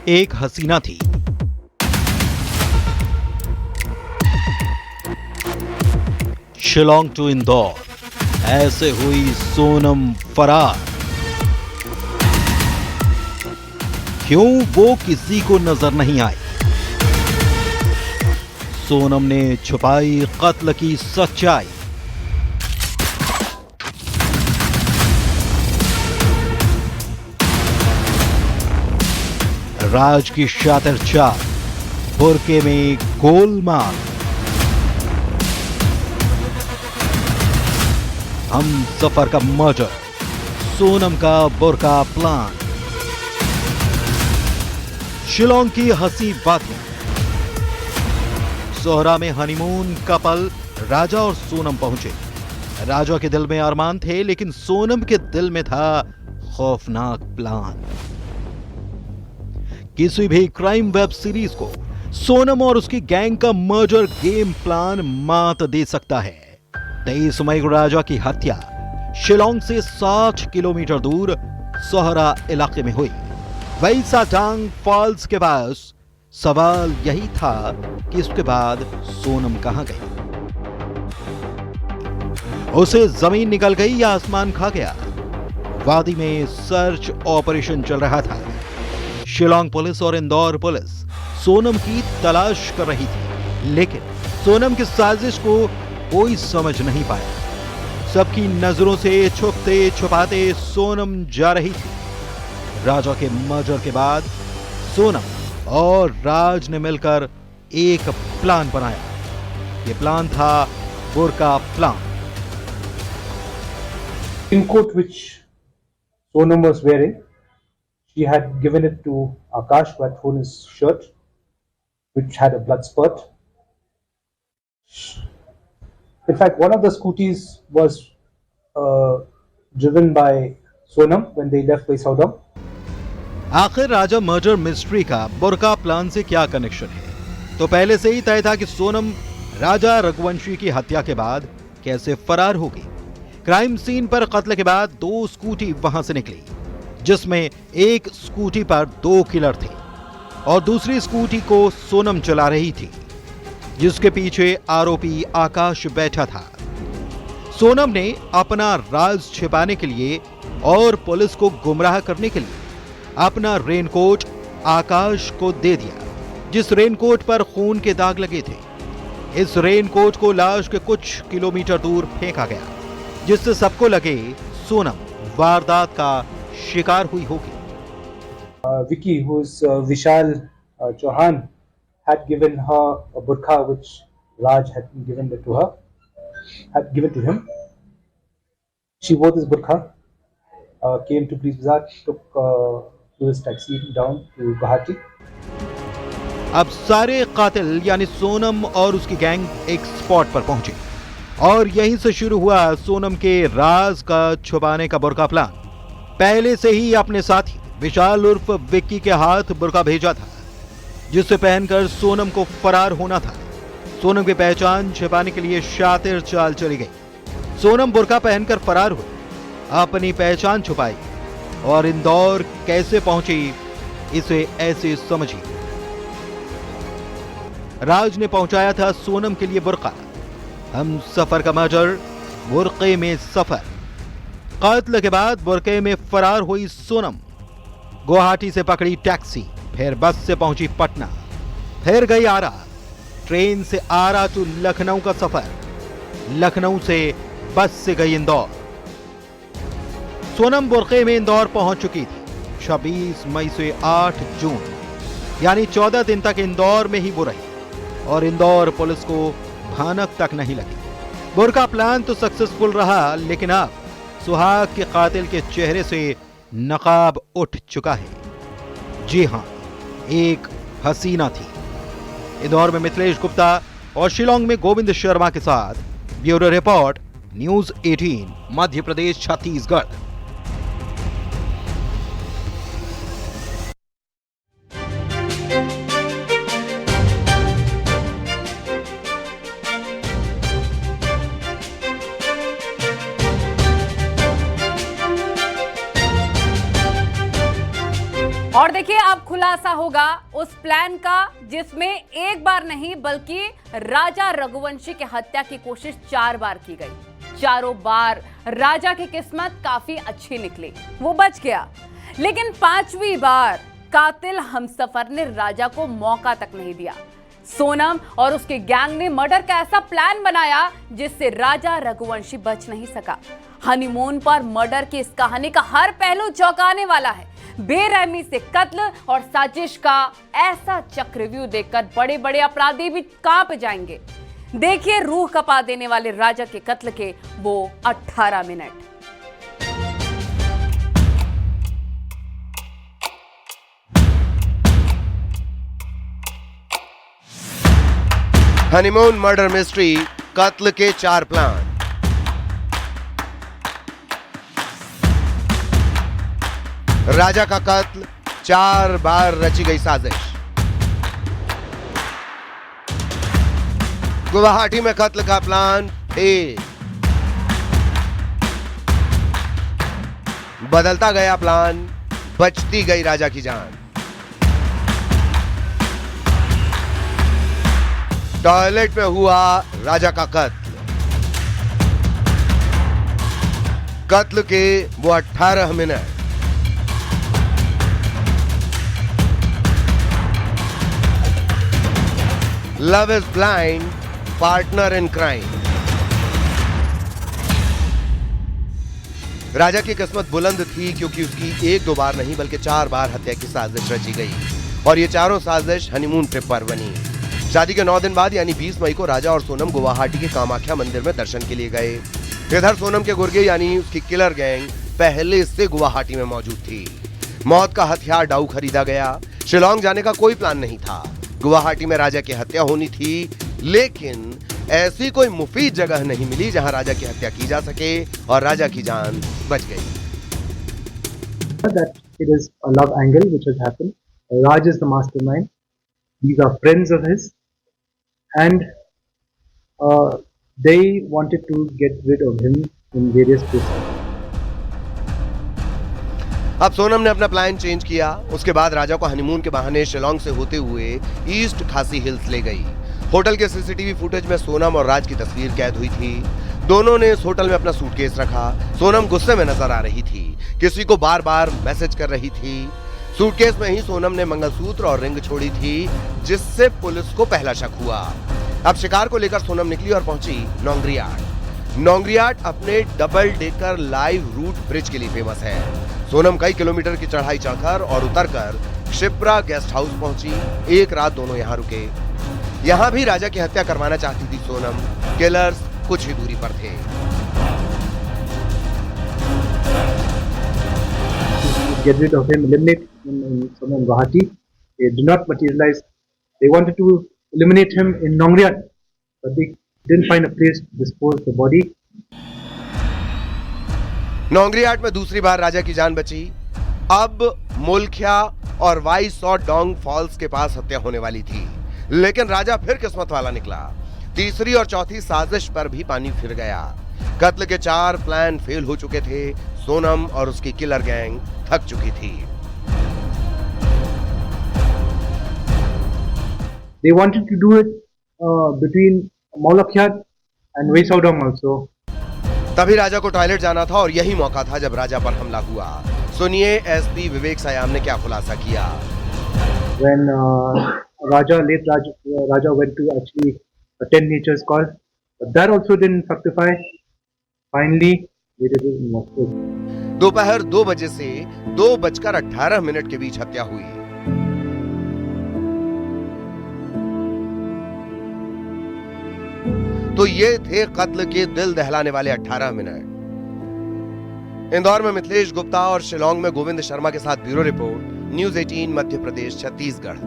एक हसीना थी। शिलोंग टू इंदौर, ऐसे हुई सोनम फरार। क्यों वो किसी को नजर नहीं आई? सोनम ने छुपाई कत्ल की सच्चाई। राज की शातिर चाल, बुरके में गोलमाल। हम सफर का मर्डर, सोनम का बुरका प्लान। शिलोंग की हंसी बातें। सोहरा में हनीमून कपल राजा और सोनम पहुंचे। राजा के दिल में अरमान थे, लेकिन सोनम के दिल में था खौफनाक प्लान। किसी भी क्राइम वेब सीरीज को सोनम और उसकी गैंग का मर्डर गेम प्लान मात दे सकता है। 23 मई को राजा की हत्या शिलोंग से 60 किलोमीटर दूर सोहरा इलाके में हुई। वैसा डांग फॉल्स के पास। सवाल यही था कि इसके बाद सोनम कहां गई? उसे जमीन निकल गई या आसमान खा गया? वादी में सर्च ऑपरेशन चल रहा था। शिलोंग पुलिस और इंदौर पुलिस सोनम की तलाश कर रही थी, लेकिन सोनम की साजिश को कोई समझ नहीं पाया। सबकी नजरों से छुपते छुपाते सोनम जा रही थी। राजा के मर्डर के बाद सोनम और राज ने मिलकर एक प्लान बनाया। यह प्लान था बुरका plan. Coat which Sonam was wearing, she had given it to Akash who had thrown his shirt, which had a blood spurt. In fact, one of the scooties was driven by Sonam when they left by Saudam. आखिर राजा murder mystery का बुरका plan से क्या connection है? तो पहले से ही तय था कि सोनम राजा रघुवंशी की हत्या के बाद कैसे फरार होगी। क्राइम सीन पर कत्ल के बाद 2 स्कूटी वहां से निकली, जिसमें एक स्कूटी पर 2 किलर थे और दूसरी स्कूटी को सोनम चला रही थी, जिसके पीछे आरोपी आकाश बैठा था। सोनम ने अपना राज छिपाने के लिए और पुलिस को गुमराह करने के लिए अपना रेनकोट आकाश को दे दिया, जिस रेनकोट पर खून के दाग लगे थे। इस रेनकोट को लाश के कुछ किलोमीटर दूर फेंका गया, जिससे सबको लगे सोनम वारदात का शिकार हुई होगी। Vicky, who's Vishal Chauhan, had given her a burqa which Raj had given it to her, had given to him. She wore this burqa, came to Police Bazaar, took tourist taxi down to Guwahati. अब सारे कातिल यानी सोनम और उसकी gang एक spot पर पहुंचे और यहीं से शुरू हुआ सोनम के राज का छुपाने का बुरका प्लान। पहले से ही अपने साथी विशाल उर्फ विक्की के हाथ बुरका भेजा था, जिसे पहनकर सोनम को फरार होना था। सोनम की पहचान छिपाने के लिए शातिर चाल चली गई। सोनम बुरका पहनकर फरार हुई, अपनी पहचान छुपाई और इंदौर कैसे पहुंची इसे ऐसे समझिए। राज ने पहुंचाया था सोनम के लिए बुरका। हम सफर का मर्डर, बुरके में सफर। कत्ल के बाद बुरके में फरार हुई सोनम गुवाहाटी से पकड़ी टैक्सी, फिर बस से पहुंची पटना, फिर गई आरा। ट्रेन से आरा टू लखनऊ का सफर, लखनऊ से बस से गई इंदौर। सोनम बुरके में इंदौर पहुंच चुकी थी। 26 मई से 8 जून यानी 14 दिन तक इंदौर में ही वो रही और इंदौर पुलिस को भनक तक नहीं लगी। बुरका प्लान तो सक्सेसफुल रहा, लेकिन अब सुहाग के कातिल के चेहरे से नकाब उठ चुका है। जी हां, एक हसीना थी। इंदौर में मिथिलेश गुप्ता और शिलोंग में गोविंद शर्मा के साथ bureau report, news 18, Madhya Pradesh, Chhattisgarh. और देखिए अब खुलासा होगा उस प्लान का जिसमें एक बार नहीं बल्कि राजा रघुवंशी की हत्या की कोशिश 4 बार की गई। चारों बार राजा की किस्मत काफी अच्छी निकली, वो बच गया। लेकिन 5वीं बार कातिल हमसफर ने राजा को मौका तक नहीं दिया। सोनम और उसके गैंग ने मर्डर का ऐसा प्लान बनाया जिससे राजा रघुवंशी बच नहीं सका। हनीमून पर मर्डर की इस कहानी का हर पहलू चौंकाने वाला है। बेरहमी से कत्ल और साजिश का ऐसा चक्रव्यूह देखकर बड़े बड़े अपराधी भी कांप जाएंगे। देखिए रूह कपा देने वाले राजा के कत्ल के वो 18 मिनट। हनीमून मर्डर मिस्ट्री, कत्ल के 4 प्लान। राजा का कत्ल, 4 बार रची गई साजिश। गुवाहाटी में कत्ल का प्लान फेल। बदलता गया प्लान, बचती गई राजा की जान। टॉयलेट में हुआ राजा का कत्ल। कत्ल के वो 18 मिनट। Love is blind, partner in crime. राजा की किस्मत बुलंद थी क्योंकि उसकी 1-2 बार नहीं बल्कि 4 बार हत्या की साजिश रची गई और ये चारों साजिश हनीमून ट्रिप पर बनी। शादी के 9 दिन बाद यानी 20 मई को राजा और सोनम गुवाहाटी के कामाख्या मंदिर में दर्शन के लिए गए। इधर सोनम के गुर्गे यानी उसकी किलर गैंग पहले से गुवाहाटी में मौजूद थी। मौत का हथियार डाउ खरीदा गया। शिलोंग जाने का कोई प्लान नहीं था। गुवाहाटी में राजा की हत्या होनी थी, लेकिन ऐसी कोई मुफीद जगह नहीं मिली जहां राजा की हत्या की जा सके और राजा की जान बच गई। That it is a love angle which has happened. Raj is the mastermind. These are friends of his, and they wanted to get rid of him in various places. अब सोनम ने अपना प्लान चेंज किया। उसके बाद राजा को honeymoon के बहाने शिलोंग से होते हुए ईस्ट खासी हिल्स ले गई। होटल के सीसीटीवी फुटेज में सोनम और राज की तस्वीर कैद हुई थी। दोनों ने इस होटल में अपना सूटकेस रखा। सोनम गुस्से में नजर आ रही थी, किसी को बार बार मैसेज कर रही थी। सूटकेस में ही सोनम ने मंगलसूत्र और रिंग छोड़ी थी, जिससे पुलिस को पहला शक हुआ। अब शिकार को लेकर सोनम निकली और पहुंची नोंगरियाट। नोंगरियाट अपने double decker live root bridge के लिए फेमस है। सोनम कई किलोमीटर की चढ़ाई चढ़कर और उतरकर शिप्रा गेस्ट हाउस पहुंची। एक रात दोनों यहां रुके। यहां भी राजा की हत्या करवाना चाहती थी सोनम। किलर्स कुछ ही दूरी पर थे। Get rid of him, eliminate him in Guwahati. They did not materialize. They wanted to eliminate him in Nongriat, but they didn't find a place to dispose the body. नोंगरियाट में दूसरी बार राजा की जान बची। अब मुल्खिया और वाई सॉ डोंग फॉल्स के पास हत्या होने वाली थी, लेकिन राजा फिर किस्मत वाला निकला। तीसरी और चौथी साजिश पर भी पानी फिर गया। कत्ल के 4 प्लान फेल हो चुके थे। सोनम और उसकी किलर गैंग थक चुकी थी। They wanted to do it between Maulakyat and Wesaudong also. तभी राजा को टॉयलेट जाना था और यही मौका था जब राजा पर हमला हुआ। सुनिए एसपी विवेक सायाम ने क्या खुलासा किया। When Raja went to actually attend nature's call, but that also didn't fructify. Finally, they did it in Moscow. दोपहर 2 बजे से 2:18 के बीच हत्या हुई। तो ये थे कत्ल के दिल दहलाने वाले 18 मिनट। इंदौर में मिथिलेश गुप्ता और शिलोंग में गोविंद शर्मा के साथ bureau report, news 18 Madhya Pradesh Chhattisgarh.